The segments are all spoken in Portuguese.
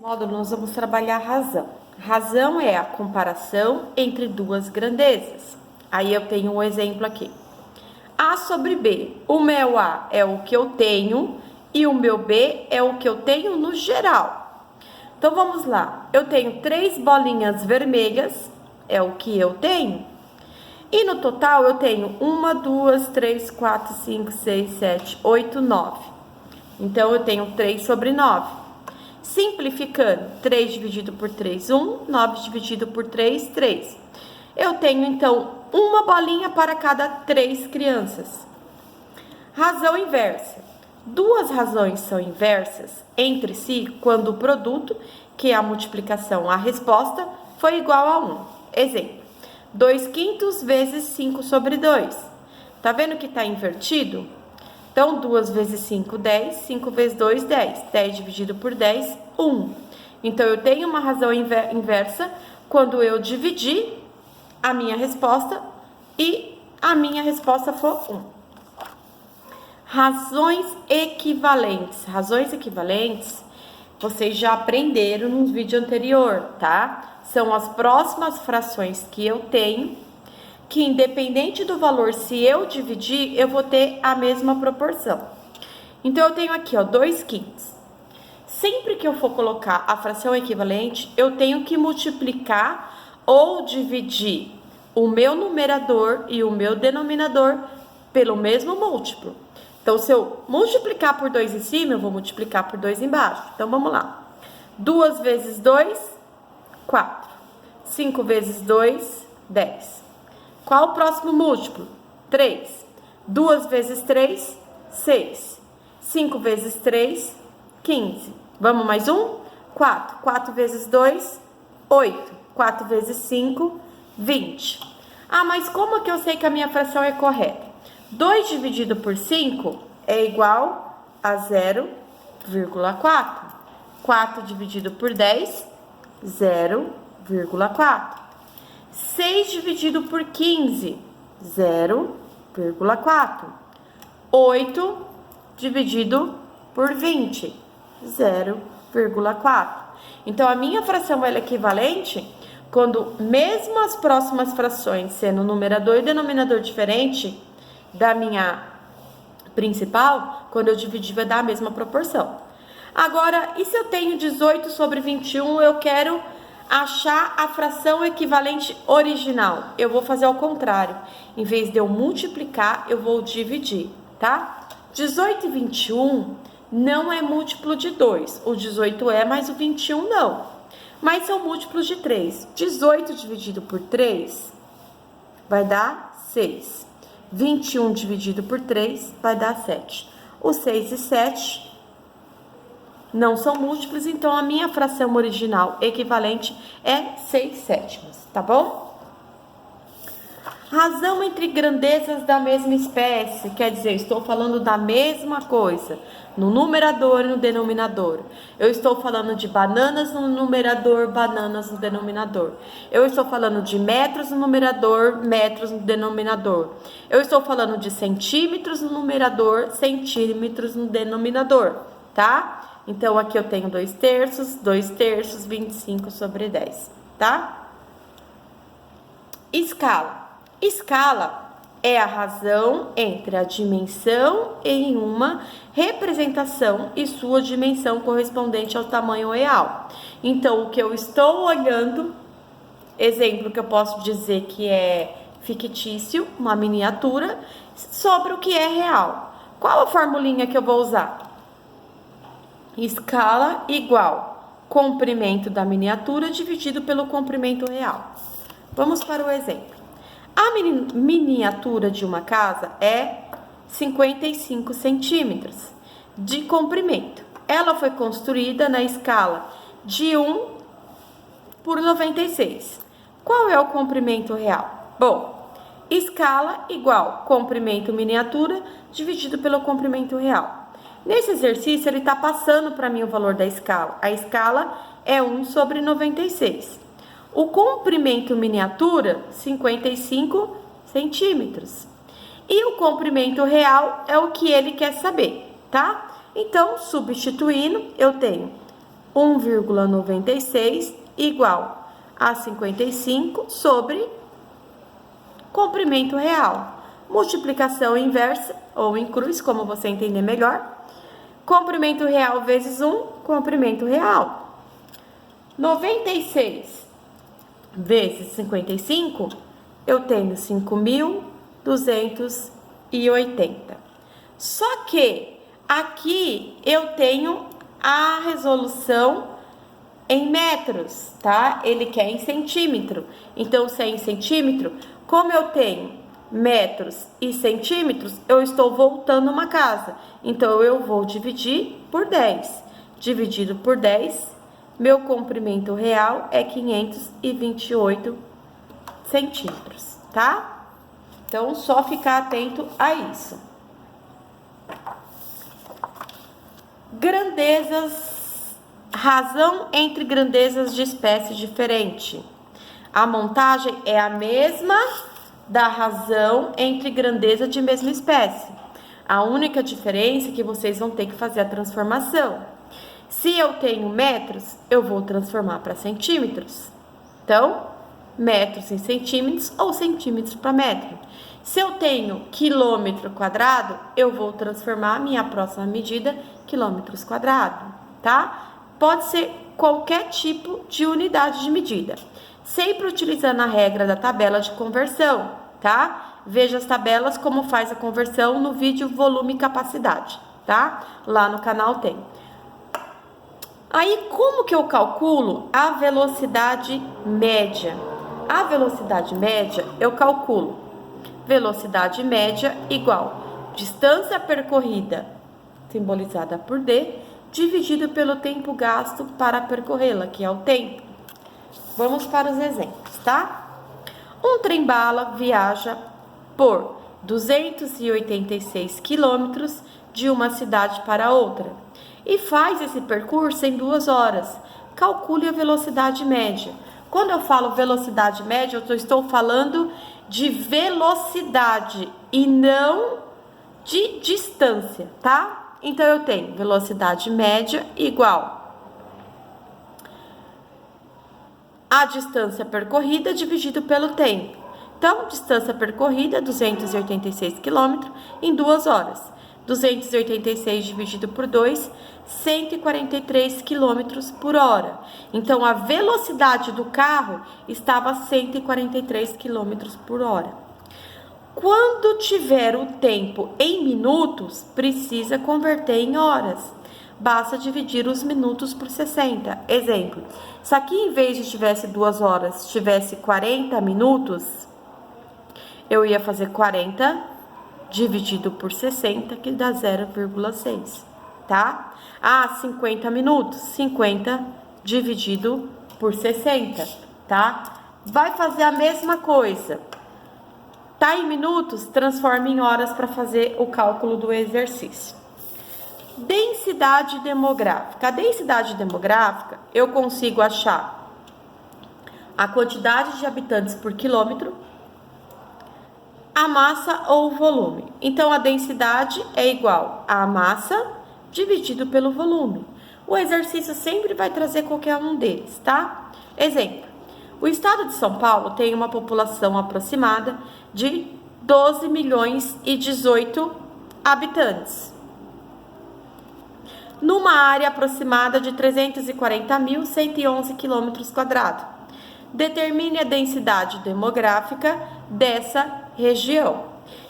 Módulo, nós vamos trabalhar a razão. Razão é a comparação entre duas grandezas. Aí eu tenho um exemplo aqui. A sobre B. O meu A é o que eu tenho e o meu B é o que eu tenho no geral. Então, vamos lá. Eu tenho 3 bolinhas vermelhas, é o que eu tenho. E no total, eu tenho 1, 2, 3, 4, 5, 6, 7, 8, 9. Então, eu tenho 3 sobre 9. Simplificando, 3 dividido por 3, 1, 9 dividido por 3, 3. Eu tenho, então, uma bolinha para cada 3 crianças. Razão inversa. Duas razões são inversas entre si quando o produto, que é a multiplicação, a resposta, foi igual a 1. Exemplo, 2/5 vezes 5 sobre 2. Tá vendo que tá invertido? Então, 2 vezes 5, 10. 5 vezes 2, 10. 10 dividido por 10, 1. Então, eu tenho uma razão inversa quando eu dividir a minha resposta e a minha resposta for 1. Razões equivalentes. Razões equivalentes, vocês já aprenderam no vídeo anterior, tá? São as próximas frações que eu tenho, que independente do valor, se eu dividir, eu vou ter a mesma proporção. Então, eu tenho aqui, ó, 2/5. Sempre que eu for colocar a fração equivalente, eu tenho que multiplicar ou dividir o meu numerador e o meu denominador pelo mesmo múltiplo. Então, se eu multiplicar por 2 em cima, eu vou multiplicar por 2 embaixo. Então, vamos lá. 2 vezes 2, 4. 5 vezes 2, 10. Qual o próximo múltiplo? 3. 2 vezes 3, 6. 5 vezes 3, 15. Vamos mais um? 4. 4 vezes 2, 8. 4 vezes 5, 20. Ah, mas como que eu sei que a minha fração é correta? 2 dividido por 5 é igual a 0,4. 4 dividido por 10, 0,4. 6 dividido por 15, 0,4. 8 dividido por 20, 0,4. Então, a minha fração ela é equivalente quando, mesmo as próximas frações sendo numerador e denominador diferente da minha principal, quando eu dividir vai dar a mesma proporção. Agora, e se eu tenho 18 sobre 21, eu quero achar a fração equivalente original? Eu vou fazer ao contrário. Em vez de eu multiplicar, eu vou dividir, tá? 18 e 21 não é múltiplo de 2. O 18 é, mas o 21 não. Mas são múltiplos de 3. 18 dividido por 3 vai dar 6. 21 dividido por 3 vai dar 7. O 6 e 7 não são múltiplos, então a minha fração original equivalente é 6/7, tá bom? Razão entre grandezas da mesma espécie, quer dizer, estou falando da mesma coisa, no numerador e no denominador. Eu estou falando de bananas no numerador, bananas no denominador. Eu estou falando de metros no numerador, metros no denominador. Eu estou falando de centímetros no numerador, centímetros no denominador, tá? Então, aqui eu tenho 2/3, 2/3, 25 sobre 10, tá? Escala. Escala é a razão entre a dimensão em uma representação e sua dimensão correspondente ao tamanho real. Então, o que eu estou olhando, exemplo que eu posso dizer que é fictício, uma miniatura, sobre o que é real. Qual a formulinha que eu vou usar? Escala igual comprimento da miniatura dividido pelo comprimento real. Vamos para o exemplo. A miniatura de uma casa é 55 centímetros de comprimento. Ela foi construída na escala de 1 por 96. Qual é o comprimento real? Bom, escala igual comprimento miniatura dividido pelo comprimento real. Nesse exercício, ele está passando para mim o valor da escala. A escala é 1 sobre 96. O comprimento miniatura, 55 centímetros. E o comprimento real é o que ele quer saber, tá? Então, substituindo, eu tenho 1,96 igual a 55 sobre comprimento real. Multiplicação inversa, ou em cruz, como você entender melhor. Comprimento real vezes 1, comprimento real. 96 vezes 55, eu tenho 5.280. Só que aqui eu tenho a resolução em metros, tá? Ele quer em centímetro. Então, se é em centímetro, como eu tenho metros e centímetros, eu estou voltando uma casa. Então, eu vou dividir por 10. Dividido por 10, meu comprimento real é 528 centímetros, tá? Então, só ficar atento a isso. Grandezas, razão entre grandezas de espécie diferente. A montagem é a mesma da razão entre grandeza de mesma espécie. A única diferença é que vocês vão ter que fazer a transformação. Se eu tenho metros, eu vou transformar para centímetros. Então, metros em centímetros ou centímetros para metro. Se eu tenho quilômetro quadrado, eu vou transformar a minha próxima medida quilômetros quadrados, tá? Pode ser qualquer tipo de unidade de medida. Sempre utilizando a regra da tabela de conversão, tá? Veja as tabelas como faz a conversão no vídeo volume e capacidade, tá? Lá no canal tem. Aí, como que eu calculo a velocidade média? A velocidade média, eu calculo velocidade média igual distância percorrida, simbolizada por D, dividido pelo tempo gasto para percorrê-la, que é o tempo. Vamos para os exemplos, tá? Um trem-bala viaja por 286 quilômetros de uma cidade para outra e faz esse percurso em 2 horas. Calcule a velocidade média. Quando eu falo velocidade média, eu estou falando de velocidade e não de distância, tá? Então, eu tenho velocidade média igual a distância percorrida dividido pelo tempo. Então, distância percorrida, 286 km em 2 horas. 286 dividido por 2, 143 km por hora. Então, a velocidade do carro estava 143 km por hora. Quando tiver o tempo em minutos, precisa converter em horas. Basta dividir os minutos por 60. Exemplo, se aqui em vez de tivesse 2 horas, tivesse 40 minutos, eu ia fazer 40 dividido por 60, que dá 0,6, tá? 50 minutos, 50 dividido por 60, tá? Vai fazer a mesma coisa. Tá em minutos, transforma em horas para fazer o cálculo do exercício. Densidade demográfica. A densidade demográfica, eu consigo achar a quantidade de habitantes por quilômetro, a massa ou o volume. Então, a densidade é igual a massa dividido pelo volume. O exercício sempre vai trazer qualquer um deles, tá? Exemplo, o estado de São Paulo tem uma população aproximada de 12 milhões e 18 habitantes, numa área aproximada de 340.111 km². Determine a densidade demográfica dessa região.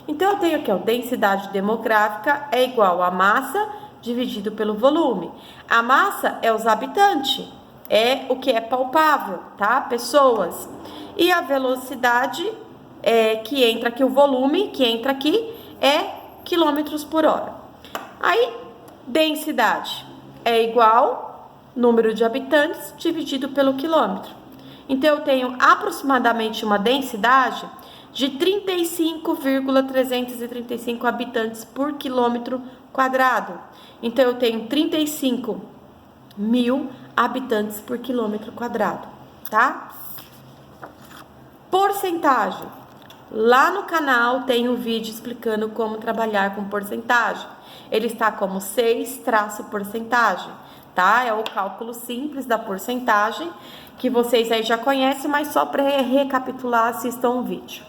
Então, eu tenho aqui, ó, densidade demográfica é igual a massa dividido pelo volume. A massa é os habitantes, é o que é palpável, tá? Pessoas. E a velocidade que entra aqui, o volume que entra aqui é quilômetros por hora. Aí, densidade é igual número de habitantes dividido pelo quilômetro. Então, eu tenho aproximadamente uma densidade de 35,335 habitantes por quilômetro quadrado. Então, eu tenho 35 mil habitantes por quilômetro quadrado, tá? Porcentagem. Lá no canal tem um vídeo explicando como trabalhar com porcentagem. Ele está como 6 traço porcentagem. tá? É o cálculo simples da porcentagem, que vocês aí já conhecem, mas só para recapitular, assistam o vídeo.